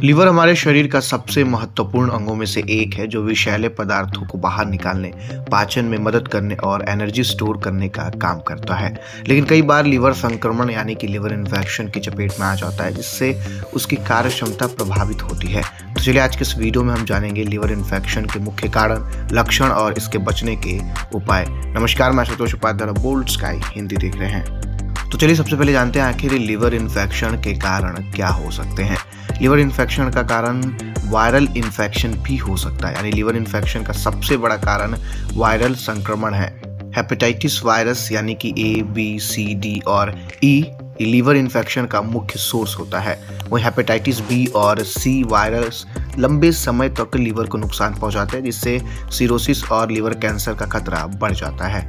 Liver हमारे शरीर का सबसे महत्वपूर्ण अंगों में से एक है जो विषैले पदार्थों को बाहर निकालने, पाचन में मदद करने और एनर्जी स्टोर करने का काम करता है। लेकिन कई बार लीवर संक्रमण यानी कि लीवर इन्फेक्शन की चपेट में आ जाता है, जिससे उसकी कार्य क्षमता प्रभावित होती है। तो चलिए आज के इस वीडियो में हम जानेंगे लीवर इन्फेक्शन के मुख्य कारण, लक्षण और इसके बचने के उपाय। नमस्कार, मैं आशुतोष उपाध्याय, बोल्ड स्काई हिंदी देख रहे हैं। तो चलिए सबसे पहले जानते हैं आखिर लीवर इन्फेक्शन के कारण क्या हो सकते हैं। लीवर इन्फेक्शन का कारण वायरल इन्फेक्शन भी हो सकता है, यानी लीवर इन्फेक्शन का सबसे बड़ा कारण वायरल संक्रमण है। हेपेटाइटिस वायरस यानी कि ए, बी, सी, डी और ई लीवर इन्फेक्शन का मुख्य सोर्स होता है। वही हेपेटाइटिस बी और सी वायरस लंबे समय तक लीवर को नुकसान पहुंचाते हैं, जिससे सिरोसिस और लीवर कैंसर का खतरा बढ़ जाता है।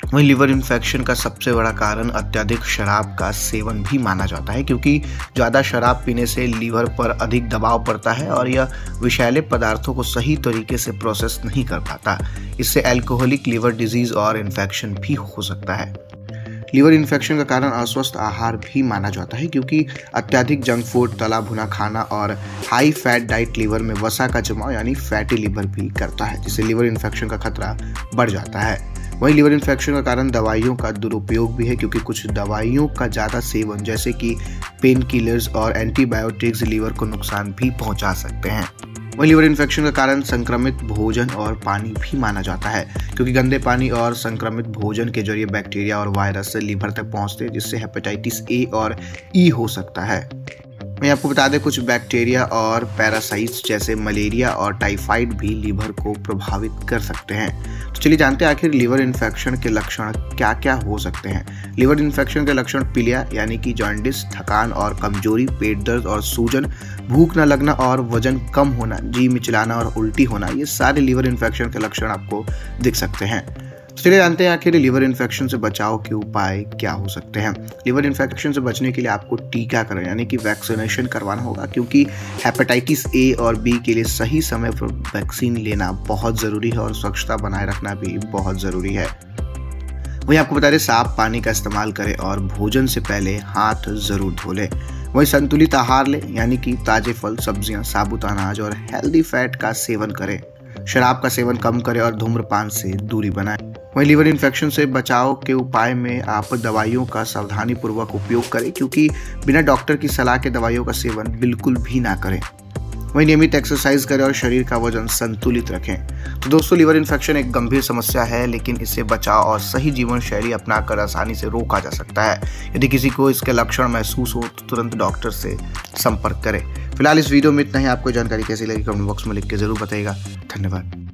वहीं लीवर इन्फेक्शन का सबसे बड़ा कारण अत्यधिक शराब का सेवन भी माना जाता है, क्योंकि ज़्यादा शराब पीने से लीवर पर अधिक दबाव पड़ता है और यह विषैले पदार्थों को सही तरीके से प्रोसेस नहीं कर पाता। इससे अल्कोहलिक लीवर डिजीज और इन्फेक्शन भी हो सकता है। लीवर इन्फेक्शन का कारण अस्वस्थ आहार भी माना जाता है, क्योंकि अत्यधिक जंक फूड, तला भुना खाना और हाई फैट डाइट लीवर में वसा का जमाव यानी फैटी लीवर भी करता है, जिससे लीवर इन्फेक्शन का खतरा बढ़ जाता है। वहीं लीवर इन्फेक्शन का कारण दवाइयों का दुरुपयोग भी है, क्योंकि कुछ दवाइयों का ज़्यादा सेवन जैसे कि पेन किलर्स और एंटीबायोटिक्स लीवर को नुकसान भी पहुंचा सकते हैं। वहीं लीवर इन्फेक्शन का कारण संक्रमित भोजन और पानी भी माना जाता है, क्योंकि गंदे पानी और संक्रमित भोजन के जरिए बैक्टीरिया और वायरस लीवर तक पहुंचते हैं, जिससे हेपेटाइटिस ए और ई हो सकता है। मैं आपको बता दें, कुछ बैक्टीरिया और पैरासाइट्स जैसे मलेरिया और टाइफाइड भी लीवर को प्रभावित कर सकते हैं। तो चलिए जानते हैं आखिर लीवर इन्फेक्शन के लक्षण क्या क्या हो सकते हैं। लीवर इन्फेक्शन के लक्षण पीलिया यानी कि जॉन्डिस, थकान और कमजोरी, पेट दर्द और सूजन, भूख न लगना और वजन कम होना, जी मिचलाना और उल्टी होना, ये सारे लीवर इन्फेक्शन के लक्षण आपको दिख सकते हैं। तो चलिए जानते हैं आखिर लीवर इन्फेक्शन से बचाव के उपाय क्या हो सकते हैं। लीवर इन्फेक्शन से बचने के लिए आपको टीकाकरण यानी कि वैक्सीनेशन करवाना होगा, क्योंकि हेपेटाइटिस ए और बी के लिए सही समय पर वैक्सीन लेना बहुत ज़रूरी है और स्वच्छता बनाए रखना भी बहुत ज़रूरी है। वहीं आपको बता दें, साफ पानी का इस्तेमाल करें और भोजन से पहले हाथ ज़रूर धो लें। वहीं संतुलित आहार लें, यानी कि ताजे फल, सब्जियां, साबुत अनाज और हेल्दी फैट का सेवन करें। शराब का सेवन कम करें और धूम्रपान से दूरी बनाएं। वहीं लीवर इन्फेक्शन से बचाव के उपाय में आप दवाइयों का सावधानीपूर्वक उपयोग करें, क्योंकि बिना डॉक्टर की सलाह के दवाइयों का सेवन बिल्कुल भी ना करें। वहीं नियमित एक्सरसाइज करें और शरीर का वजन संतुलित रखें। तो दोस्तों, लीवर इन्फेक्शन एक गंभीर समस्या है, लेकिन इससे बचाव और सही जीवन शैली अपनाकर आसानी से रोका जा सकता है। यदि किसी को इसके लक्षण महसूस हो तो तुरंत डॉक्टर से संपर्क करें। फिलहाल इस वीडियो में इतना ही। आपको जानकारी कैसी लगी कमेंट बॉक्स में लिख के जरूर बताइएगा। धन्यवाद।